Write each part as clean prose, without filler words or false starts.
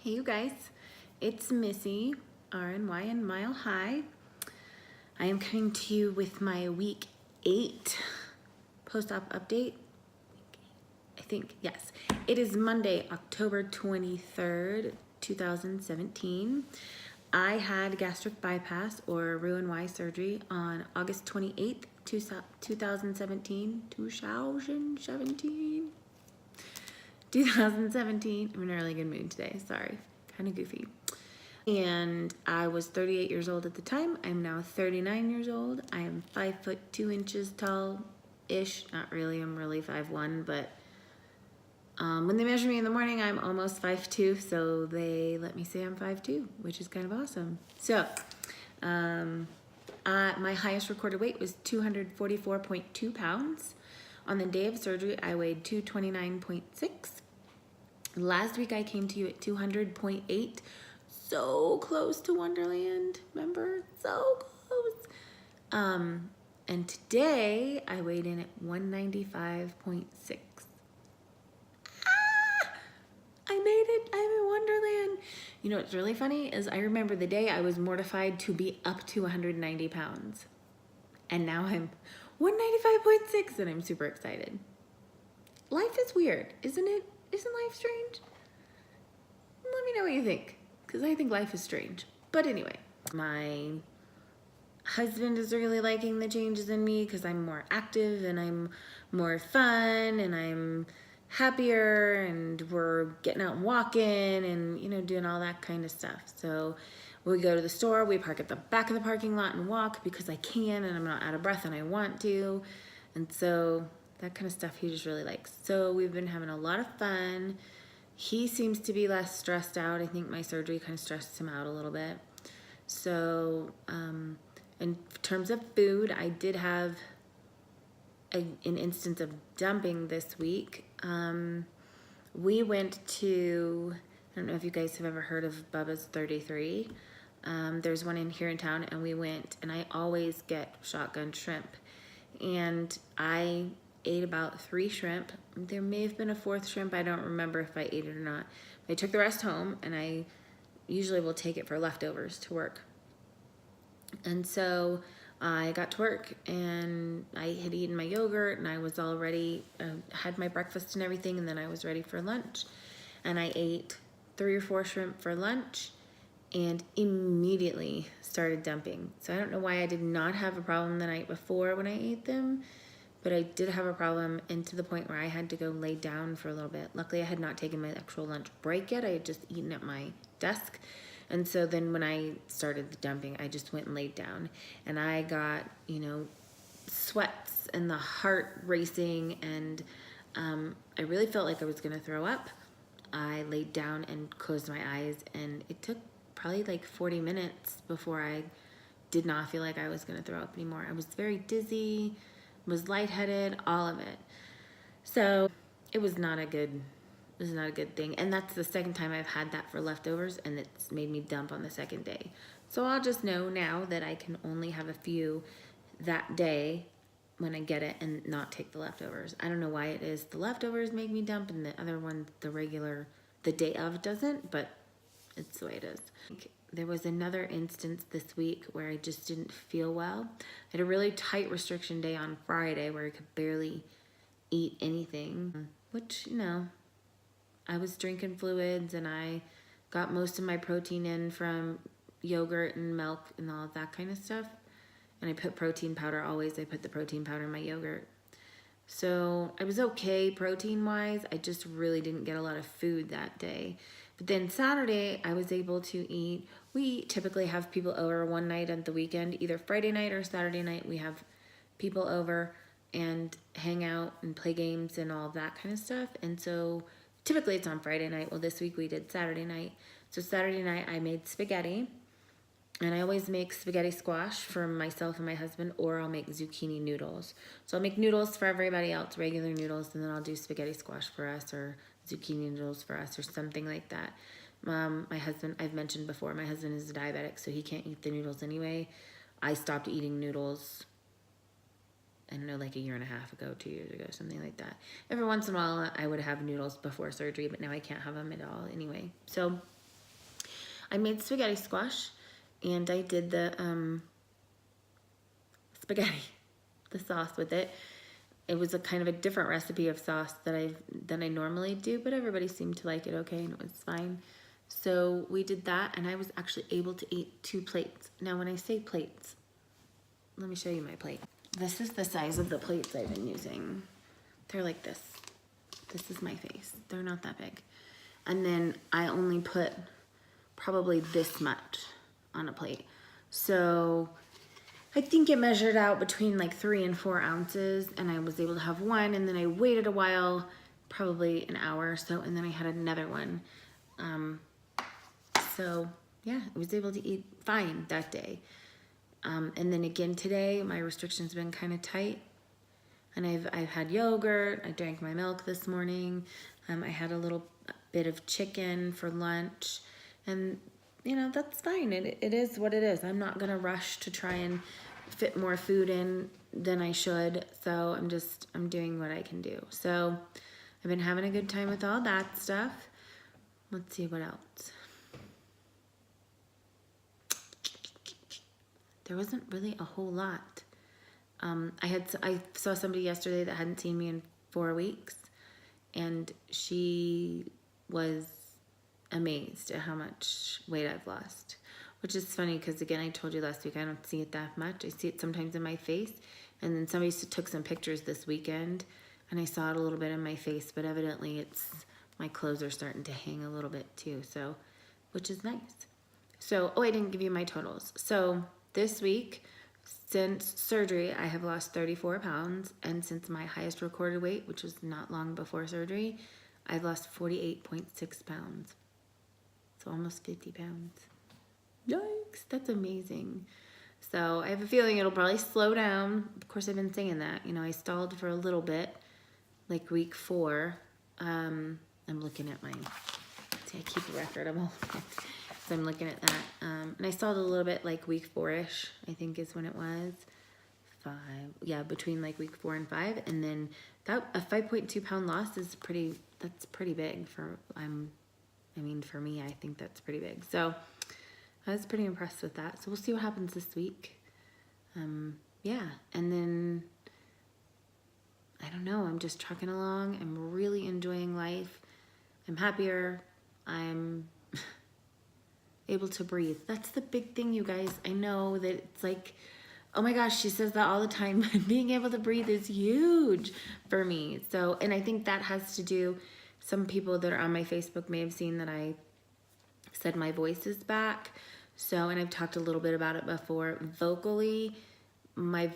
Hey you guys, it's Missy, RNY and Mile High. I am coming to you with my week 8 post-op update. I think, yes. It is Monday, October 23rd, 2017. I had gastric bypass or Roux-en-Y surgery on August 28th, 2017. 2017. I'm in a really good mood today. Sorry, kind of goofy. And I was 38 years old at the time. I'm now 39 years old. I am 5 foot 2 inches tall-ish. Not really, I'm really 5'1", but when they measure me in the morning, I'm almost 5'2", so they let me say I'm 5'2", which is kind of awesome. So, my highest recorded weight was 244.2 pounds. On the day of surgery, I weighed 229.6. Last week I came to you at 200.8, so close to Wonderland, remember? So close. And today I weighed in at 195.6. I made it, I'm in Wonderland. You know what's really funny is I remember the day I was mortified to be up to 190 pounds. And now I'm 195.6 and I'm super excited. Life is weird, isn't it? Isn't life strange? Let me know what you think, because I think life is strange. But anyway, my husband is really liking the changes in me because I'm more active and I'm more fun and I'm happier and we're getting out and walking and, you know, doing all that kind of stuff. So we go to the store, we park at the back of the parking lot and walk because I can and I'm not out of breath and I want to. And so that kind of stuff he just really likes. So we've been having a lot of fun. He seems to be less stressed out. I think my surgery kind of stressed him out a little bit. So in terms of food, I did have an instance of dumping this week. We went to, I don't know if you guys have ever heard of Bubba's 33. There's one here in town, and we went, and I always get shotgun shrimp. And I ate about 3 shrimp. There may have been a 4th shrimp. I don't remember if I ate it or not. I took the rest home, and I usually will take it for leftovers to work. And so I got to work, and I had eaten my yogurt, and I was all ready, had my breakfast and everything, and then I was ready for lunch. And I ate 3 or 4 shrimp for lunch, and immediately started dumping. So I don't know why I did not have a problem the night before when I ate them, but I did have a problem, and to the point where I had to go lay down for a little bit. Luckily, I had not taken my actual lunch break yet. I had just eaten at my desk. And so then when I started the dumping, I just went and laid down. And I got, you know, sweats and the heart racing, and I really felt like I was gonna throw up. I laid down and closed my eyes, and it took probably like 40 minutes before I did not feel like I was gonna throw up anymore. I was very dizzy, was lightheaded, all of it. So it was not a good thing. And that's the second time I've had that for leftovers, and it's made me dump on the second day. So I'll just know now that I can only have a few that day when I get it and not take the leftovers. I don't know why it is the leftovers make me dump and the other one, the day of doesn't, but it's the way it is. There was another instance this week where I just didn't feel well. I had a really tight restriction day on Friday where I could barely eat anything, which, you know, I was drinking fluids and I got most of my protein in from yogurt and milk and all of that kind of stuff. And I put protein powder, always I put the protein powder in my yogurt. So I was okay protein-wise. I just really didn't get a lot of food that day. But then Saturday, I was able to eat. We typically have people over one night at the weekend, either Friday night or Saturday night. We have people over and hang out and play games and all of that kind of stuff. And so typically it's on Friday night. Well, this week we did Saturday night. So Saturday night I made spaghetti. And I always make spaghetti squash for myself and my husband, or I'll make zucchini noodles. So I'll make noodles for everybody else, regular noodles, and then I'll do spaghetti squash for us, or zucchini noodles for us, or something like that. My husband, I've mentioned before, my husband is a diabetic, so he can't eat the noodles anyway. I stopped eating noodles, I don't know, like 1.5 years ago, 2 years ago, something like that. Every once in a while, I would have noodles before surgery, but now I can't have them at all anyway. So I made spaghetti squash, and I did the spaghetti, the sauce with it. It was a kind of a different recipe of sauce than I normally do, but everybody seemed to like it okay, and it was fine. So we did that, and I was actually able to eat 2 plates. Now, when I say plates, let me show you my plate. This is the size of the plates I've been using. They're like this. This is my face. They're not that big. And then I only put probably this much on a plate. So I think it measured out between like 3 and 4 ounces, and I was able to have one, and then I waited a while, probably an hour or so, and then I had another one. So yeah, I was able to eat fine that day. And then again today, my restrictions have been kind of tight, and I've had yogurt. I drank my milk this morning. I had a little bit of chicken for lunch, and you know, that's fine. It is what it is. I'm not gonna rush to try and fit more food in than I should. So I'm doing what I can do. So I've been having a good time with all that stuff. Let's see what else. There wasn't really a whole lot. I saw somebody yesterday that hadn't seen me in 4 weeks, and she was amazed at how much weight I've lost, which is funny because, again, I told you last week I don't see it that much. I see it sometimes in my face, and then somebody took some pictures this weekend, and I saw it a little bit in my face, but evidently my clothes are starting to hang a little bit too, so, which is nice. So, I didn't give you my totals. So this week, since surgery, I have lost 34 pounds, and since my highest recorded weight, which was not long before surgery, I've lost 48.6 pounds. So almost 50 pounds. Yikes, that's amazing. So I have a feeling it'll probably slow down. Of course, I've been saying that. You know, I stalled for a little bit, like week 4. I'm looking at see, I keep a record of all of it. So I'm looking at that. And I stalled a little bit like week 4-ish, I think is when it was. 5, yeah, between like week 4 and 5. And then a 5.2 pound loss is that's pretty big for me, I think that's pretty big. So I was pretty impressed with that. So we'll see what happens this week. Yeah, and then, I don't know, I'm just trucking along. I'm really enjoying life. I'm happier. I'm able to breathe. That's the big thing, you guys. I know that it's like, oh my gosh, she says that all the time. Being able to breathe is huge for me. So, and I think that has to do, some people that are on my Facebook may have seen that I said my voice is back. So, and I've talked a little bit about it before. Vocally, my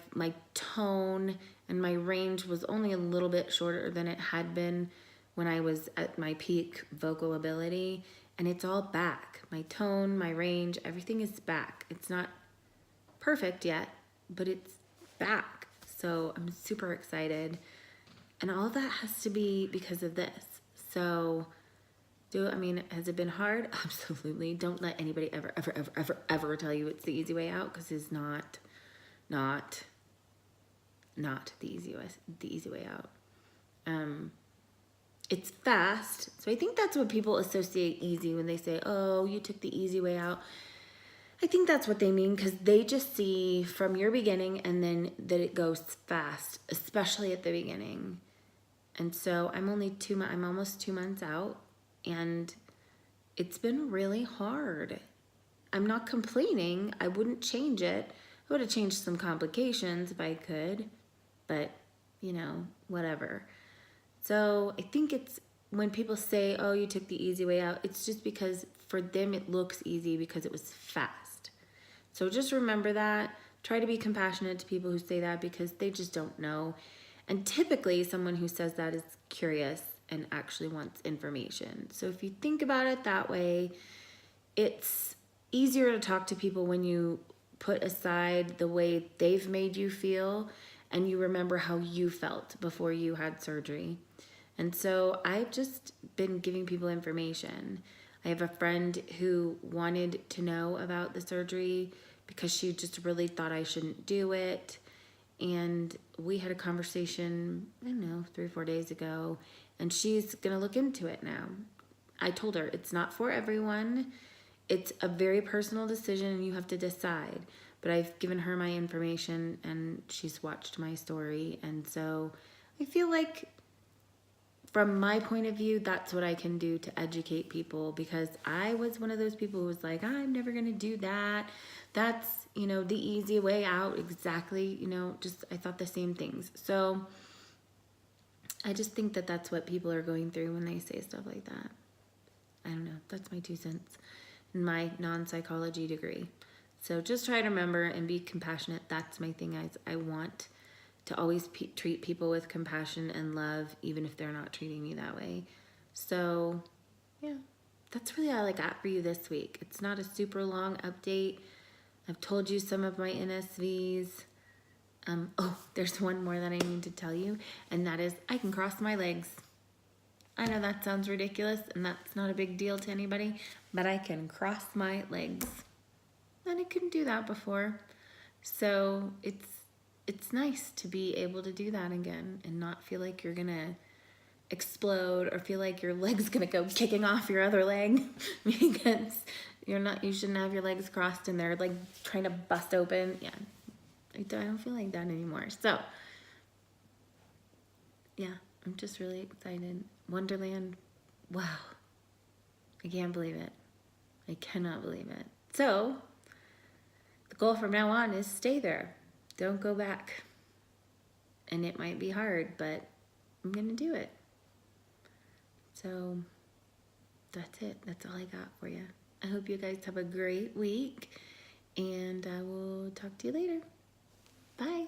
tone and my range was only a little bit shorter than it had been when I was at my peak vocal ability. And it's all back. My tone, my range, everything is back. It's not perfect yet, but it's back. So I'm super excited. And all that has to be because of this. So, has it been hard? Absolutely. Don't let anybody ever tell you it's the easy way out, because it's not the easy way out. It's fast. So I think that's what people associate easy when they say, oh, you took the easy way out. I think that's what they mean, because they just see from your beginning and then that it goes fast, especially at the beginning. And so I'm almost 2 months out, and it's been really hard. I'm not complaining. I wouldn't change it. I would have changed some complications if I could, but whatever. So I think it's when people say, oh, you took the easy way out, it's just because for them it looks easy because it was fast. So just remember that. Try to be compassionate to people who say that, because they just don't know. And typically someone who says that is curious and actually wants information. So if you think about it that way, it's easier to talk to people when you put aside the way they've made you feel and you remember how you felt before you had surgery. And so I've just been giving people information. I have a friend who wanted to know about the surgery because she just really thought I shouldn't do it. And we had a conversation, 3 or 4 days ago, and she's going to look into it now. I told her it's not for everyone. it's a very personal decision and you have to decide. But I've given her my information and she's watched my story. And so I feel like from my point of view, that's what I can do to educate people, because I was one of those people who was like, I'm never going to do that. That's, you know, the easy way out. Exactly. You know, just, I thought the same things. So I just think that that's what people are going through when they say stuff like that. I don't know. That's my 2 cents in my non-psychology degree. So just try to remember and be compassionate. That's my thing. I want to always treat people with compassion and love, even if they're not treating me that way. So yeah, that's really all I got for you this week. It's not a super long update. I've told you some of my NSVs. Oh, there's one more that I need to tell you, and that is I can cross my legs. I know that sounds ridiculous, and that's not a big deal to anybody, but I can cross my legs. And I couldn't do that before. So it's nice to be able to do that again and not feel like you're gonna explode or feel like your leg's gonna go kicking off your other leg because you shouldn't have your legs crossed and they're like trying to bust open. Yeah, I don't feel like that anymore. So yeah, I'm just really excited. Wonderland, wow, I can't believe it. I cannot believe it. So the goal from now on is stay there. Don't go back. And it might be hard, but I'm gonna do it. So that's it. That's all I got for you. I hope you guys have a great week, and I will talk to you later. Bye.